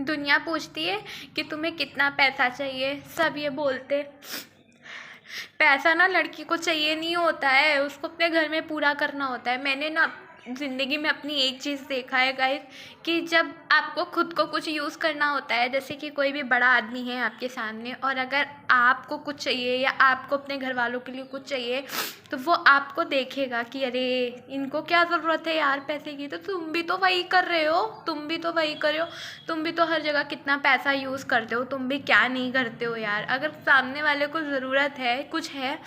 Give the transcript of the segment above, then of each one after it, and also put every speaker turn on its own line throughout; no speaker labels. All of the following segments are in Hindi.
दुनिया पूछती है कि तुम्हें कितना पैसा चाहिए, सब ये बोलते पैसा ना लड़की को चाहिए नहीं होता है, उसको अपने घर में पूरा करना होता है। मैंने ना ज़िंदगी में अपनी एक चीज़ देखा है गाइस, कि जब आपको खुद को कुछ यूज़ करना होता है, जैसे कि कोई भी बड़ा आदमी है आपके सामने और अगर आपको कुछ चाहिए या आपको अपने घर वालों के लिए कुछ चाहिए, तो वो आपको देखेगा कि अरे इनको क्या ज़रूरत है यार पैसे की, तो तुम भी तो वही कर रहे हो, तुम भी तो वही कर रहे हो, तुम भी तो हर जगह कितना पैसा यूज़ करते हो, तुम भी क्या नहीं करते हो यार। अगर सामने वाले को ज़रूरत है, कुछ है,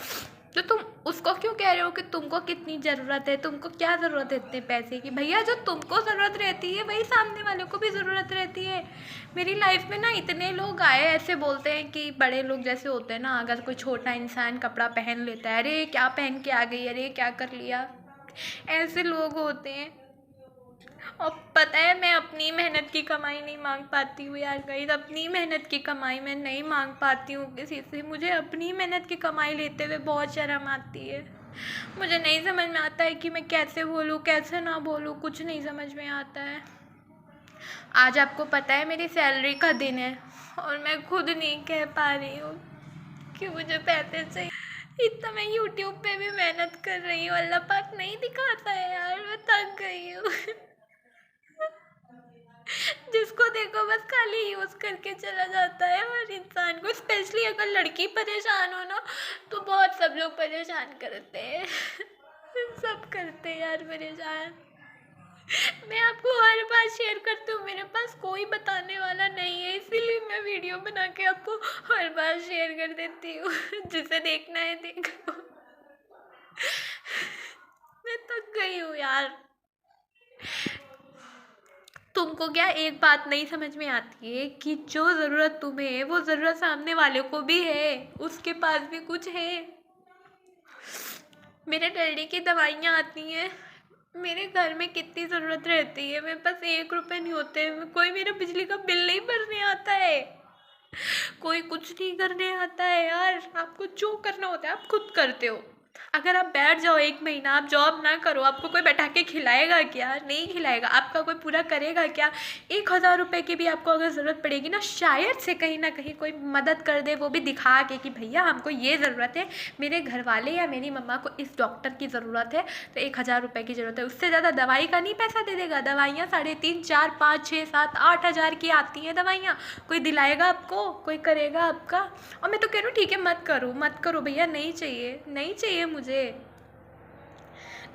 तो तुम उसको क्यों कह रहे हो कि तुमको कितनी ज़रूरत है, तुमको क्या ज़रूरत है इतने पैसे की। भैया जो तुमको ज़रूरत रहती है वही सामने वाले को भी ज़रूरत रहती है। मेरी लाइफ में ना इतने लोग आए ऐसे बोलते हैं कि बड़े लोग जैसे होते हैं ना, अगर कोई छोटा इंसान कपड़ा पहन लेता है, अरे क्या पहन के आ गई, अरे क्या कर लिया, ऐसे लोग होते हैं। और पता है मैं अपनी मेहनत की कमाई नहीं मांग पाती हूँ यार गाइस, अपनी मेहनत की कमाई मैं नहीं मांग पाती हूँ किसी से। मुझे अपनी मेहनत की कमाई लेते हुए बहुत शर्म आती है। मुझे नहीं समझ में आता है कि मैं कैसे बोलूँ कैसे ना बोलूँ, कुछ नहीं समझ में आता है। आज आपको पता है मेरी सैलरी का दिन है और मैं खुद नहीं कह पा रही हूँ कि मुझे पैसे चाहिए। इतना मैं यूट्यूब पे भी मेहनत कर रही हूँ, अल्लाह पाक नहीं दिखाता है यार, मैं थक गई हूँ। जिसको देखो बस खाली यूज़ करके चला जाता है और इंसान को, स्पेशली अगर लड़की परेशान हो ना तो बहुत सब लोग परेशान करते हैं। सब करते हैं यार परेशान। मैं आपको हर बात शेयर करती हूँ, मेरे पास कोई बताने वाला नहीं है, इसीलिए मैं वीडियो बना के आपको हर बार शेयर कर देती हूँ। जिसे देखना है देख लो। मैं थक गई हूँ यार। तुमको क्या एक बात नहीं समझ में आती है कि जो ज़रूरत तुम्हें है वो ज़रूरत सामने वाले को भी है, उसके पास भी कुछ है। मेरे डैडी की दवाइयाँ आती हैं, मेरे घर में कितनी ज़रूरत रहती है, मेरे पास 1 रुपये नहीं होते, कोई मेरा बिजली का बिल नहीं भरने आता है, कोई कुछ नहीं करने आता है यार। आपको जो करना होता है आप खुद करते हो। अगर आप बैठ जाओ 1 महीना, आप जॉब ना करो, आपको कोई बैठा के खिलाएगा क्या? नहीं खिलाएगा। आपका कोई पूरा करेगा क्या? 1,000 रुपये की भी आपको अगर ज़रूरत पड़ेगी ना, शायद से कहीं ना कहीं कोई मदद कर दे, वो भी दिखा के कि भैया हमको ये ज़रूरत है, मेरे घर वाले या मेरी मम्मा को इस डॉक्टर की ज़रूरत है, तो 1,000 रुपये की ज़रूरत है। उससे ज़्यादा दवाई का नहीं पैसा दे देगा। दवाइयाँ 3,500, 4, 5, 6, 7, 8 हज़ार की आती हैं दवाइयाँ। कोई दिलाएगा आपको? कोई करेगा आपका? और मैं तो कह रही हूँ ठीक है, मत करो मत करो भैया, नहीं चाहिए नहीं चाहिए मुझे।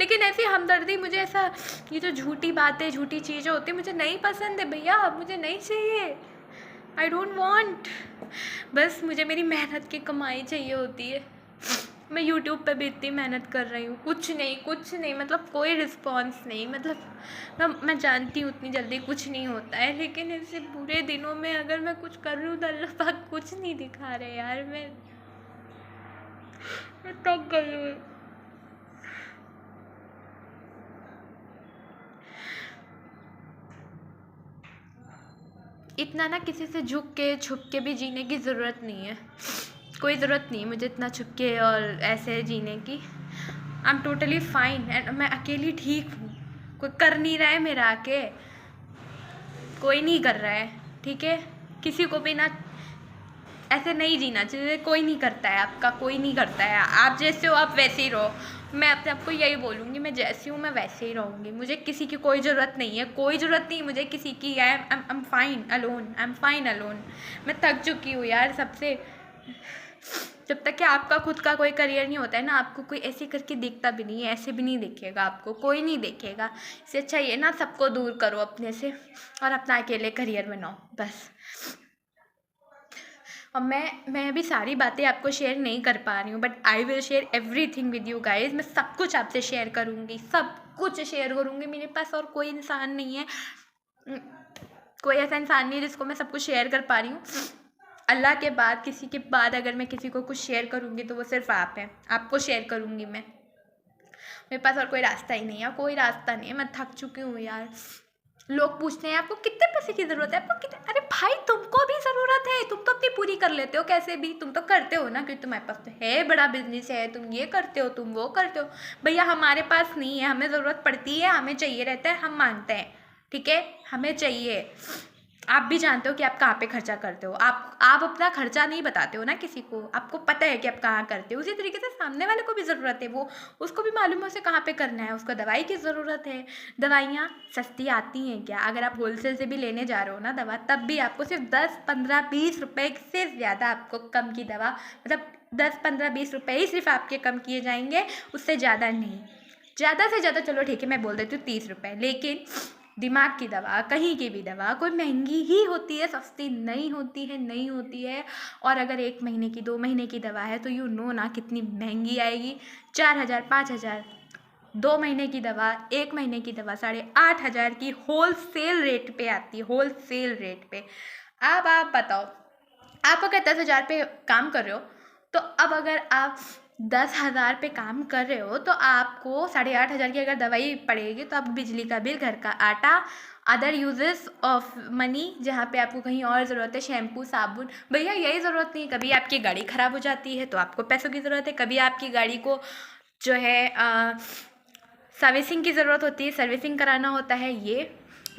लेकिन ऐसी हमदर्दी, मुझे ऐसा, ये जो झूठी बातें झूठी चीज़ें होती हैं मुझे नहीं पसंद है भैया, मुझे नहीं चाहिए। I don't want. बस मुझे मेरी मेहनत की कमाई चाहिए होती है। मैं यूट्यूब पे भी इतनी मेहनत कर रही हूँ, कुछ नहीं, मतलब कोई रिस्पॉन्स नहीं। मतलब मैं जानती हूँ उतनी जल्दी कुछ नहीं होता है, लेकिन ऐसे बुरे दिनों में अगर मैं कुछ कर रही हूँ तो अल्लाह पाक कुछ नहीं दिखा रहे यार। मैं थक गई हूँ। इतना ना किसी से झुक के छुप के भी जीने की ज़रूरत नहीं है, कोई ज़रूरत नहीं मुझे इतना छुप के और ऐसे जीने की। I am totally fine and मैं अकेली ठीक हूँ। कोई कर नहीं रहा है मेरा आके, कोई नहीं कर रहा है, ठीक है। किसी को भी ना ऐसे नहीं जीना चाहिए, कोई नहीं करता है आपका, कोई नहीं करता है। आप जैसे हो आप वैसे ही रहो। मैं अपने आपको यही बोलूँगी, मैं जैसी हूँ मैं वैसे ही रहूँगी। मुझे किसी की कोई ज़रूरत नहीं है, कोई ज़रूरत नहीं मुझे किसी की। I am fine alone, I am fine alone. मैं थक चुकी हूँ यार सबसे। जब तक कि आपका खुद का कोई करियर नहीं होता है ना, आपको कोई ऐसे करके देखता भी नहीं है, ऐसे भी नहीं देखेगा आपको, कोई नहीं देखेगा। इससे अच्छा ये ना सबको दूर करो अपने से और अपना अकेले करियर बनाओ बस। और मैं भी सारी बातें आपको शेयर नहीं कर पा रही हूँ, but I will share everything with you guys. मैं सब कुछ आपसे शेयर करूँगी, सब कुछ शेयर करूँगी। मेरे पास और कोई इंसान नहीं है, कोई ऐसा इंसान नहीं है जिसको मैं सब कुछ शेयर कर पा रही हूँ। अल्लाह के बाद, किसी के बाद अगर मैं किसी को कुछ शेयर करूँगी तो वो सिर्फ आप हैं, आपको शेयर करूँगी मैं। मेरे पास और कोई रास्ता ही नहीं है, कोई रास्ता नहीं है। मैं थक चुकी हूँ यार। लोग पूछते हैं आपको कितने पैसे की ज़रूरत है, आपको कितने, अरे भाई तुमको भी ज़रूरत है, तुम तो अपनी पूरी कर लेते हो कैसे भी, तुम तो करते हो ना, क्योंकि तुम्हारे पास तो है बड़ा बिजनेस है, तुम ये करते हो तुम वो करते हो। भैया हमारे पास नहीं है, हमें ज़रूरत पड़ती है, हमें चाहिए रहता है, हम मांगते हैं, ठीक है, हमें चाहिए। आप भी जानते हो कि आप कहाँ पे खर्चा करते हो। आप अपना खर्चा नहीं बताते हो ना किसी को, आपको पता है कि आप कहाँ करते हो। उसी तरीके से सामने वाले को भी ज़रूरत है, वो उसको भी मालूम है उसे कहाँ पे करना है, उसको दवाई की ज़रूरत है। दवाइयाँ सस्ती आती हैं क्या? अगर आप होलसेल से भी लेने जा रहे हो ना दवा, तब भी आपको सिर्फ 10-15-20 रुपए से ज़्यादा आपको कम की दवा, मतलब 10-15-20 रुपए ही सिर्फ आपके कम किए जाएंगे, उससे ज़्यादा नहीं। ज़्यादा से ज़्यादा चलो ठीक है मैं बोल देती हूँ 30 रुपए, लेकिन दिमाग की दवा, कहीं की भी दवा कोई महंगी ही होती है, सस्ती नहीं होती है, नहीं होती है। और अगर 1 महीने की 2 महीने की दवा है तो यू नो ना कितनी महंगी आएगी, 4,000 5,000। 2 महीने की दवा, 1 महीने की दवा 8,500 की होलसेल रेट पे आती है, होलसेल रेट पे। अब आप बताओ, आप अगर 10,000 पे काम कर रहे हो, तो अब अगर आप 10,000 पे काम कर रहे हो तो आपको 8,500 की अगर दवाई पड़ेगी, तो आप बिजली का बिल, घर का आटा, अदर यूजेस ऑफ मनी, जहाँ पे आपको कहीं और ज़रूरत है, शैम्पू साबुन, भैया यही ज़रूरत नहीं। कभी आपकी गाड़ी ख़राब हो जाती है तो आपको पैसों की ज़रूरत है, कभी आपकी गाड़ी को जो है सर्विसिंग की ज़रूरत होती है, सर्विसिंग कराना होता है। ये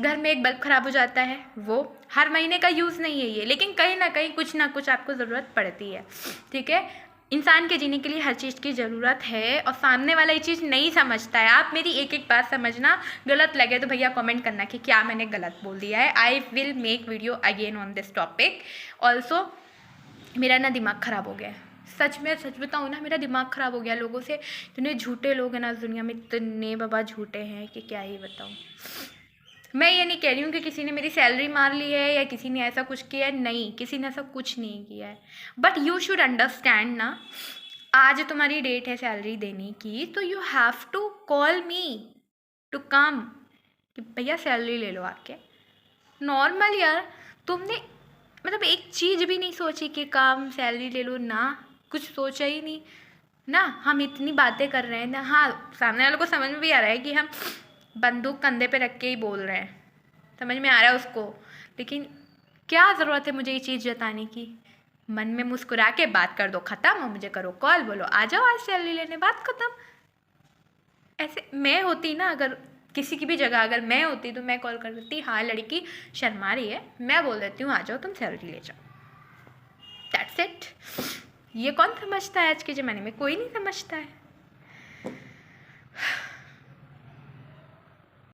घर में एक बल्ब ख़राब हो जाता है, वो हर महीने का यूज़ नहीं है ये, लेकिन कहीं ना कुछ आपको ज़रूरत पड़ती है। ठीक है, इंसान के जीने के लिए हर चीज़ की ज़रूरत है, और सामने वाला ये चीज़ नहीं समझता है। आप मेरी एक एक बात समझना, गलत लगे तो भैया कमेंट करना कि क्या मैंने गलत बोल दिया है। I will make video again on this topic also. मेरा ना दिमाग ख़राब हो गया है, सच में सच बताऊँ ना, मेरा दिमाग ख़राब हो गया लोगों से। इतने झूठे लोग हैं ना इस दुनिया में, इतने बाबा झूठे हैं कि क्या ही बताऊँ। मैं ये नहीं कह रही हूँ कि किसी ने मेरी सैलरी मार ली है या किसी ने ऐसा कुछ किया है, नहीं, किसी ने ऐसा कुछ नहीं किया है। बट यू शुड अंडरस्टैंड ना, आज तुम्हारी डेट है सैलरी देने की, तो you have to call me to come, कि भैया सैलरी ले लो आके। नॉर्मल यार, तुमने मतलब एक चीज़ भी नहीं सोची कि काम सैलरी ले लो ना, कुछ सोचा ही नहीं ना। हम इतनी बातें कर रहे हैं ना, हाँ सामने वाले को समझ में भी आ रहा है कि हम बंदूक कंधे पे रख के ही बोल रहे हैं, समझ में आ रहा है उसको, लेकिन क्या ज़रूरत है मुझे ये चीज़ जताने की। मन में मुस्कुरा के बात कर दो, ख़त्म, और मुझे करो कॉल, बोलो आ जाओ आज सैलरी लेने, बात ख़त्म। ऐसे मैं होती ना, अगर किसी की भी जगह अगर मैं होती तो मैं कॉल कर देती, हाँ लड़की शर्मा रही है, मैं बोल देती हूँ आ जाओ तुम सैलरी ले जाओ, दैट्स इट। ये कौन समझता है, आज के ज़माने में कोई नहीं समझता है।